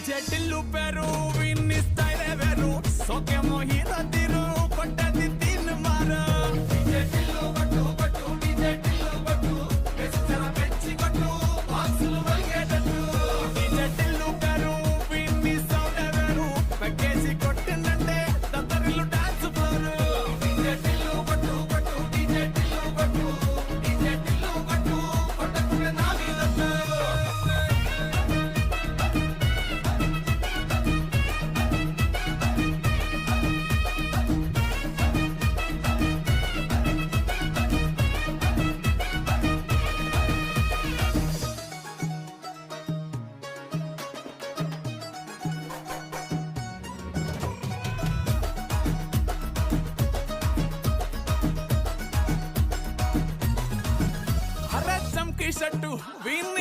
DJ Tillu పేరు విన్ని style వేరు సోకేమో హీరో తీరు కొట్టది తిన్ మారు డీజే టిల్లు కొట్టు కొట్టు డీజే టిల్లు కొట్టు వెచ్చన పెంచి కొట్టు బాక్సులు వలిగేటట్టు డీజే టిల్లు పేరు విన్ని సౌండ్ వేరు పెక్కేసి కొట్టిందంటే దత్తరిల్లు డాన్స్ ఫ్లోర్ డీజే టిల్లు కొట్టు కొట్టు డీజే టిల్లు కొట్టు డీజే టిల్లు కొట్టు కొట్టకునే నా మీదట్టు హర చంకి షట్టు విన్